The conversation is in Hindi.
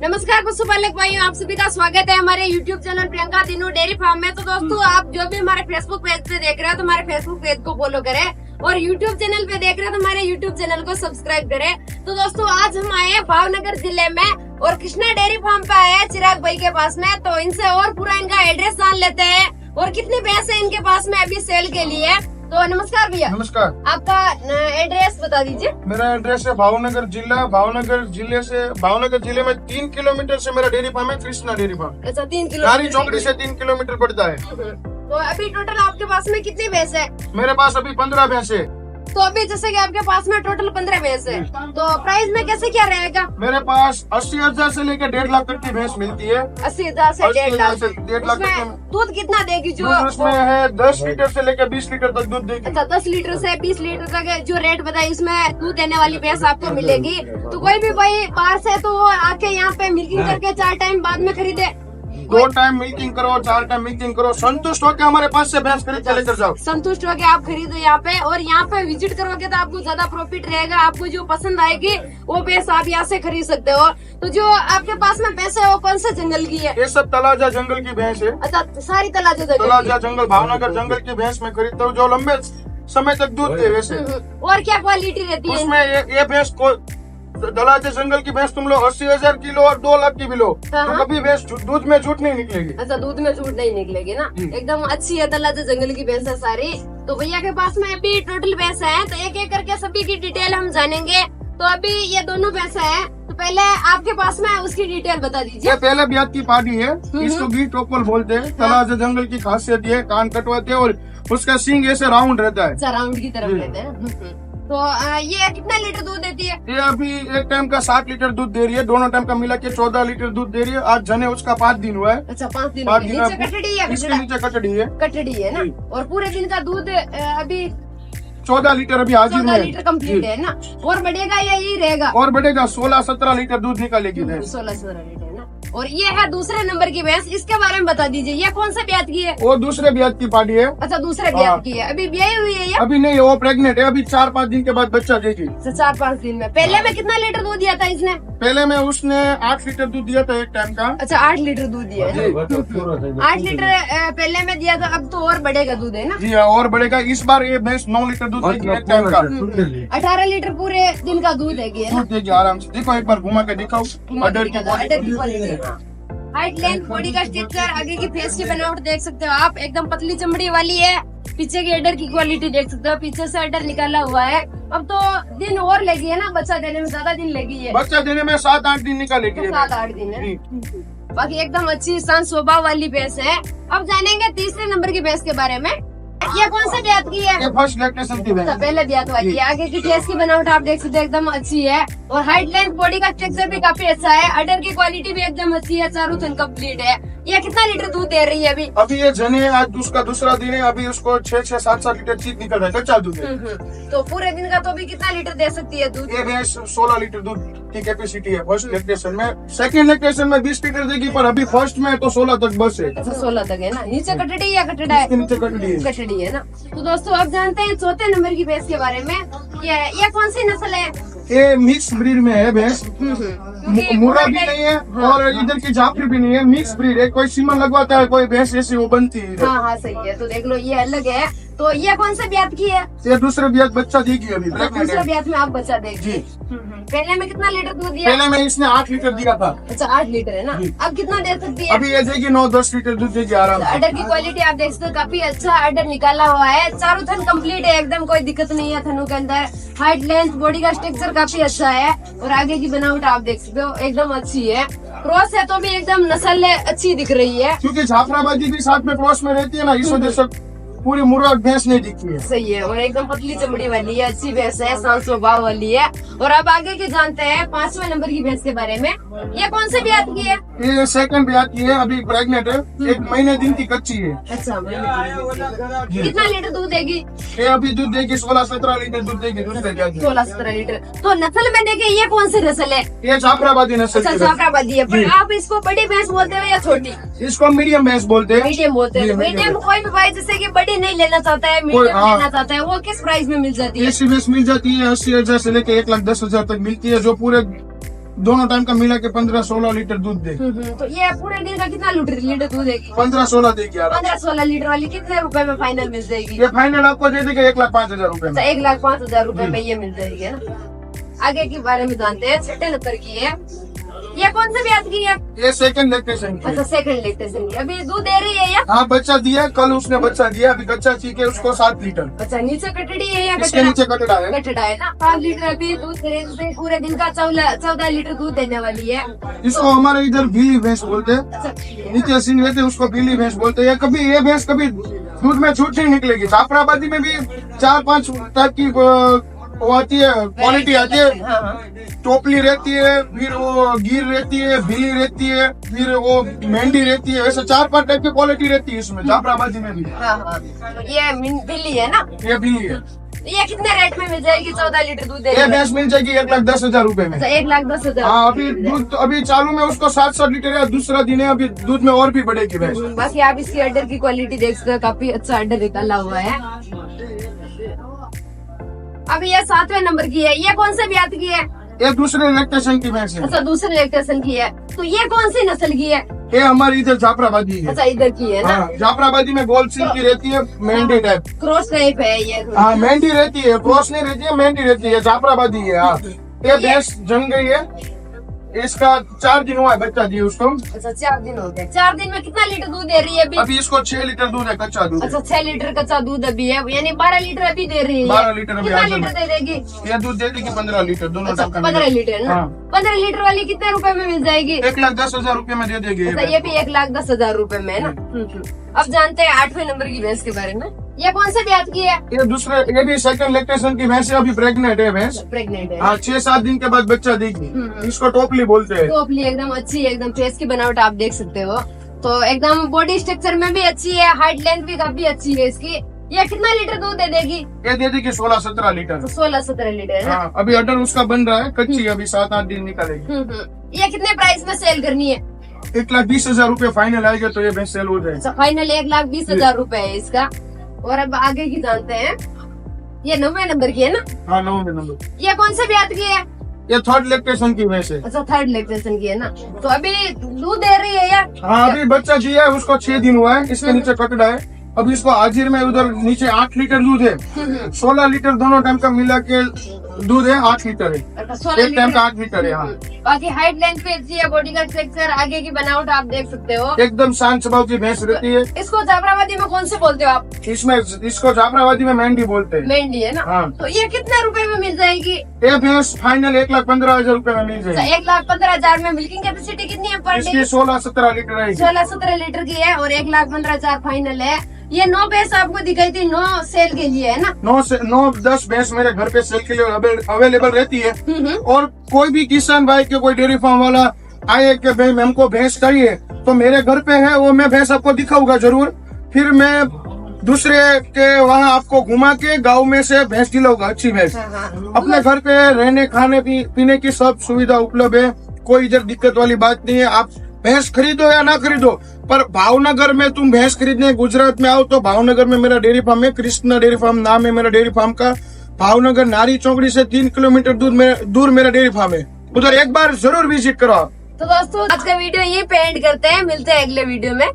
नमस्कार पशुपालक भाइयों, आप सभी का स्वागत है हमारे YouTube channel Priyanka Dinu dairy farm में। तो दोस्तों, आप जो भी हमारे Facebook पेज पे देख रहे हो तो हमारे Facebook पेज को फॉलो करें और YouTube चैनल पे देख रहे हो तो हमारे YouTube चैनल को सब्सक्राइब करें। तो दोस्तों, आज हम आए हैं भावनगर जिले में और कृष्णा डेयरी फार्म पे आए हैं चिराग भाई के पास में। तो इनसे और पूरा इनका एड्रेस जान लेते हैं और कितने भैंस है इनके पास में अभी सेल के लिए। तो नमस्कार भैया। नमस्कार। आपका एड्रेस बता दीजिए। मेरा एड्रेस है भावनगर जिला। भावनगर जिले में 3 किलोमीटर से मेरा डेयरी फार्म है, कृष्णा डेयरी फार्म। अच्छा, 3 नारी किलोमीटर चौकड़ी से 3 किलोमीटर पड़ता है। तो अभी टोटल आपके पास में कितनी भैंस है? मेरे पास अभी 15 भैंस है। तो अभी जैसे कि आपके पास में टोटल 15 भैंस है, तो प्राइस में कैसे क्या रहेगा? मेरे पास 80,000 से लेकर 1.5 लाख तक की भैंस मिलती है। 80,000 से 1.5 लाख। 1.5 लाख उसमें तक दूध कितना देगी? जो दूध उसमें है 10 लीटर से लेकर 20 लीटर तक दूध देगी। अच्छा, 10 लीटर से 20 लीटर तक जो रेट बताई उसमें दूध देने वाली भैंस आपको मिलेगी। तो कोई भी भाई बाहर से तो वो आके यहाँ पे मिल्किंग करके 4 टाइम बाद में खरीदे। 2 टाइम मिल्किंग करो, 4 टाइम मिल्किंग करो, संतुष्ट होकर हमारे पास से भैंस खरीद के लेकर जाओ। संतुष्ट होकर आप खरीदो यहाँ पे, और यहाँ पे विजिट करोगे तो आपको ज्यादा प्रॉफिट रहेगा। आपको जो पसंद आएगी वो भैंस आप यहाँ से खरीद सकते हो। तो जो आपके पास में भैंस है वो कौन से जंगल की है? ये सब तलाजा जंगल की भैंस है। अच्छा, सारी तलाजा जंगल भावनगर जंगल की भैंस में खरीदता हूँ, जो लंबे समय तक दूध दे। वैसे और क्या क्वालिटी रहती है उसमें ये भैंस को दलाजे जंगल की भैंस तुम लो 80,000 किलो और 2 लाख की भी लो, तो कभी भैंस दूध में झूठ नहीं निकलेगी। अच्छा, दूध में झूठ नहीं निकलेगी ना, एकदम अच्छी है। दलाजे जंगल की भैंस है सारी। तो भैया के पास में अभी टोटल भैंस है, तो एक एक करके सभी की डिटेल हम जानेंगे। तो अभी ये दोनों भैंस है, तो पहले आपके पास में उसकी डिटेल बता दीजिए। ये पहले ब्याज की पार्टी है, इसको घी टोपल बोलते हैं। दलाजे जंगल की खासियत ये कान कटवाते हैं और उसका सींग ऐसे राउंड रहता है। अच्छा, राउंड की तरफ रहते हैं। तो ये कितना लीटर दूध देती है? ये अभी एक टाइम का 7 लीटर दूध दे रही है, दोनों टाइम का मिला के 14 लीटर दूध दे रही है। आज जने उसका 5 दिन हुआ है। अच्छा, 5 दिन। 5 दिन नीचे कटड़ी है? इसके नीचे कटड़ी है। कटड़ी है ना। और पूरे दिन का दूध अभी 14 लीटर अभी हाजिर 14 है। लीटर कम्प्लीट है ना। और बढ़ेगा या यही रहेगा? और बढ़ेगा, 16-17 लीटर दूध निकालेगी भैंस। 16-17 लीटर ना। और ये है दूसरे नंबर की भैंस, इसके बारे में बता दीजिए। ये कौन से ब्याज की है? वो दूसरे ब्याज की पार्टी है। अच्छा, दूसरे ब्याज की है। अभी ब्याही हुई है ये? अभी नहीं, वो प्रेग्नेंट है, अभी 4-5 दिन के बाद बच्चा देगी। 4-5 दिन में। पहले में कितना लीटर दूध दिया था इसने? पहले में उसने 8 लीटर दूध दिया था एक टाइम का। अच्छा, 8 लीटर दूध दिया है। 8 लीटर पहले में दिया था, अब तो और बढ़ेगा दूध है ना? जी हाँ, और बढ़ेगा। इस बार ये भैंस 9 लीटर दूध देगी एक टाइम का। 18 लीटर पूरे दिन का दूध है ये ना? दूध देगी आराम से। देखो, एक बार घुमा के दिखाओ अडर की क्वालिटी। हाइट, लेंथ, बॉडी का स्ट्रक्चर, आगे की फेस की बनावट देख सकते हो आप, एकदम पतली चमड़ी वाली है। पीछे की अडर की क्वालिटी देख सकते हो, पीछे से अडर निकाला हुआ है। अब तो दिन और लगी है ना, बच्चा देने में ज्यादा दिन लगी है। बच्चा देने में 7-8 दिन निकालेगी। 7-8 दिन है। बाकी एकदम अच्छी शांत स्वभाव वाली भैंस है। अब जानेंगे तीसरे नंबर की भैंस के बारे में। ये कौन सा ब्याज की है? ये फर्स्ट लैक्टेशन की भैंस। पहले ब्याज वाली है। आगे की फेस की बनावट आप देख सकते हो, एकदम अच्छी है। और हाइट, लेंथ, बॉडी का स्ट्रक्चर भी काफी अच्छा है। अडर की क्वालिटी भी एकदम अच्छी है, चारों थन कम्प्लीट है। ये कितना लीटर दूध दे रही है अभी? अभी ये जने आज उसका दूसरा दिन है, अभी उसको 6-6, 7-7 लीटर चीज निकल रहा है, कच्चा दूध है। तो पूरे दिन का तो अभी कितना लीटर दे सकती है दूध? ये भैंस 16 लीटर दूध की कैपेसिटी है फर्स्ट लैक्टेशन में। सेकंड लैक्टेशन में 20 लीटर देगी, पर अभी फर्स्ट में तो 16 तक बस है। 16 तक है ना। नीचे कटड़ी या कटड़ा है? इसके नीचे कटड़ी है। कटड़ी है ना। तो दोस्तों, अब जानते हैं चौथे नंबर की भैंस के बारे में। ये कौन सी नस्ल है? ये मिक्स ब्रीड में है भैंस। मुर्रा भी नहीं है और इधर की जाफरी भी नहीं है, मिक्स ब्रीड है। कोई सीमन लगवाता है, कोई भैंस ऐसी वो बनती है। हाँ, सही है। तो देख लो, ये अलग है। तो ये कौन सा ब्याज की है? ये दूसरे ब्याज बच्चा देगी अभी। दूसरे ब्याज में आप बच्चा देगी। पहले में कितना लीटर दूध दिया? पहले में इसने 8 लीटर दिया था। अच्छा, 8 लीटर है ना। अब कितना दे सकती है? अभी ये देगी 9-10 लीटर दूध देगी आराम से। अडर की क्वालिटी आप देख सकते हो, काफी अच्छा अडर निकाला हुआ है। चारों थन कंप्लीट है, एकदम कोई दिक्कत नहीं है थनों के अंदर। हाइट, लेंथ, बॉडी का स्ट्रक्चर काफी अच्छा है। और आगे की बनावट आप देख सकते हो, एकदम अच्छी है। क्रॉस है तो भी एकदम नस्ल अच्छी दिख रही है, क्योंकि जाफराबादी भी साथ में क्रॉस में रहती है ना, इस वजह से पूरी मुर्रा भैंस नहीं दिखती है। सही है। और एकदम पतली चमड़ी वाली है, अच्छी भैंस है, शांत स्वभाव वाली है। और अब आगे की जानते हैं 5वें नंबर की भैंस के बारे में। ये कौन से ब्याज की है? ये सेकंड ब्याज की है, अभी प्रेग्नेंट है, 1 महीने दिन की कच्ची है। अच्छा, कितना लीटर दूध देगी? ये अभी दूध देगी 16-17 लीटर दूध देगी दूसरे ब्याज में। 16-17 लीटर। तो नस्ल में देखे ये कौन सी नस्ल है? ये जाफराबादी नस्ल अच्छा, की भैंस। जाफराबादी है। पर आप इसको बड़ी भैंस बोलते हो या छोटी? इसको मीडियम भैंस बोलते हैं। मीडियम बोलते हैं। मीडियम कोई भी भाई जैसे कि बड़ी नहीं लेना चाहता है, मीडियम हाँ। लेना चाहता है, वो किस प्राइस में मिल जाती है? ऐसी भैंस मिल जाती है 80,000 से लेकर 1,10,000 तक मिलती है, जो पूरे दोनों टाइम का मिला के 15-16 लीटर दूध दे। तो ये पूरे दिन का कितना लीटर दूध देगी? 15-16 देगी यार। 15-16 लीटर वाली कितने रुपए में फाइनल मिल जाएगी? ये फाइनल आपको दे देगा 1,05,000 रुपए में। 1,05,000 रुपए में ये मिल जाएगी, है ना। आगे के बारे में जानते हैं। 6 नंबर की है, ये कौन से ब्याज की है? ये सेकंड लैक्टेशन की। अच्छा, सेकंड लैक्टेशन की। अभी दूध दे रही है या? हाँ, बच्चा दिया, कल उसने बच्चा दिया, अभी बच्चा ची के उसको 7 लीटर। अच्छा, नीचे कटड़ी है या इसके नीचे कटड़ा है। कटड़ा है ना। 5 लीटर अभी दूध दे रही है, पूरे दिन का 14 लीटर दूध देने वाली है। इसको हमारे इधर भीली भैंस बोलते हैं, नीचे सिंह रहते हैं उसको भीली भैंस बोलते हैं। कभी ये भैंस कभी दूध में छूट नहीं निकलेगी। जाफराबादी में भी 4-5 टाइप की वो आती है, क्वालिटी आती है। टोपली रहती है, फिर वो गिर रहती है, भीली रहती है, फिर वो मेंढी रहती है। ऐसे 4-5 टाइप की क्वालिटी रहती है इसमें, जाफराबादी में भी। हाँ। ये बिल्ली है ना? ये भीली है। ये कितने रेट में मिल जाएगी? 14 लीटर दूध ये देगी। भैंस मिल जाएगी 1,10,000 रुपए में। 1,10,000। हाँ, अभी दूध अभी चालू में उसको 700 लीटर है, दूसरा दिन है, अभी दूध में और भी बढ़ेगी भैंस। बाकी आप इसकी अडर की क्वालिटी देख सकते हो, काफी अच्छा अडर निकाला हुआ है। अभी ये 7वें नंबर की है, ये कौन से ब्याज की है? ये दूसरे लैक्टेशन की भैंस है। अच्छा, दूसरे लैक्टेशन की है। तो ये कौन सी नस्ल की है? ये हमारी इधर जाफराबादी है। अच्छा, इधर की है ना। हाँ, जाफराबादी में गोल्ड सिल्क की रहती है, मेंढी टाइप। क्रॉस टाइप है ये। हाँ, मेंढी रहती है, क्रॉस नहीं रहती है, मेंढी रहती है, जाफराबादी है। हाँ, ये भैंस जम गई है, इसका 4 दिन हुआ है, बच्चा दिए उसको। अच्छा, 4 दिन हो गए। 4 दिन में कितना लीटर दूध दे रही है अभी? अभी इसको 6 लीटर दूध है, कच्चा दूध। अच्छा, 6 लीटर कच्चा दूध अभी है, यानी 12 लीटर अभी दे रही है। 12 लीटर अभी कितना आज लीटर दे देगी? ये दूध दे देगी 15 लीटर, दोनों अच्छा, टाइम का 15 मिला। लीटर ना। हाँ। 15 लीटर वाली कितने रुपए में मिल जाएगी? 1,10,000 रुपए में दे देगी। अच्छा, ये भी 1,10,000 रुपए में है ना। अब जानते हैं 8वें नंबर की भैंस के बारे में। ये कौन से ब्याज की है? ये दूसरे, ये भी सेकंड लैक्टेशन की भैंस है, अभी प्रेग्नेंट है भैंस। प्रेग्नेंट है। हाँ, 6-7 दिन के बाद बच्चा देगी। इसको टोपली बोलते हैं। टोपली एकदम अच्छी है, एकदम फेस की बनावट आप देख सकते हो। तो एकदम बॉडी स्ट्रक्चर में भी अच्छी है, हाइट लेंथ भी काफी अच्छी है इसकी। ये कितना लीटर दूध दे देगी? ये दे देगी 16-17 लीटर। तो 16-17 लीटर है ना। हाँ, अभी अडर उसका बन रहा है, कच्ची, अभी 7-8 दिन निकलेगी। ये कितने प्राइस में सेल करनी है? 1,20,000 रुपए फाइनल आएगा तो ये भैंस सेल हो जाएगी। अच्छा, फाइनल 1,20,000 रुपए है इसका। और अब आगे की जानते हैं। ये 9वें नंबर की है ना। हाँ, 9वें नंबर। ये कौन से ब्याज की है? ये थर्ड लैक्टेशन की भैंस है। अच्छा, 3rd लैक्टेशन की है ना। तो अभी दूध दे रही है या? हाँ, अभी बच्चा दिया है, उसको 6 दिन हुआ है, इसके नीचे कटड़ा है। अभी इसको हाजिर में उधर नीचे 8 लीटर दूध है, 16 लीटर दोनों टाइम का मिला के दूध है, 8 लीटर है, अच्छा, 16 एक टाइम का 8 लीटर है। हाँ, बाकी हाइट लेंथ पे अच्छी है, बॉडी का स्ट्रक्चर, आगे की बनावट आप देख सकते हो। एकदम शांत स्वभाव की भैंस रहती है। इसको जाफराबादी में कौन से बोलते हो आप? इसमें इसको जाफराबादी में मेंढी बोलते हैं। मेंढी है ना। हाँ। तो ये कितने रुपए में मिल जाएगी? ये भैंस फाइनल 1,15,000 रुपए में मिल जाएगी। 1,15,000 में। मिल्किंग कैपेसिटी कितनी है पर डे? इसकी 16-17 लीटर रहेगी। 16-17 लीटर की है और 1,15,000 फाइनल है। ये 9 भैंस आपको दिखाई थी, 9 सेल के लिए है ना। 9-10 भैंस मेरे घर पे सेल के लिए अवेलेबल रहती है। और कोई भी किसान भाई के कोई डेयरी फार्म वाला आए कि भाई हमको भैंस चाहिए तो मेरे घर पे है, वो मैं भैंस आपको दिखाऊंगा जरूर। फिर मैं दूसरे के वहाँ आपको घुमा के गाँव में से भैंस दिलाऊंगा, अच्छी भैंस। अपने घर पे रहने खाने पीने की सब सुविधा उपलब्ध है, कोई इधर दिक्कत वाली बात नहीं है। आप भैंस खरीदो या ना खरीदो, पर भावनगर में तुम भैंस खरीदने गुजरात में आओ तो भावनगर में मेरा डेयरी फार्म है, कृष्णा डेयरी फार्म नाम है मेरा डेयरी फार्म का। भावनगर नारी चौकड़ी से 3 किलोमीटर दूर मेरा डेयरी फार्म है, उधर एक बार जरूर विजिट करो। तो दोस्तों आज का वीडियो ये पे एंड करते हैं, मिलते हैं अगले वीडियो में।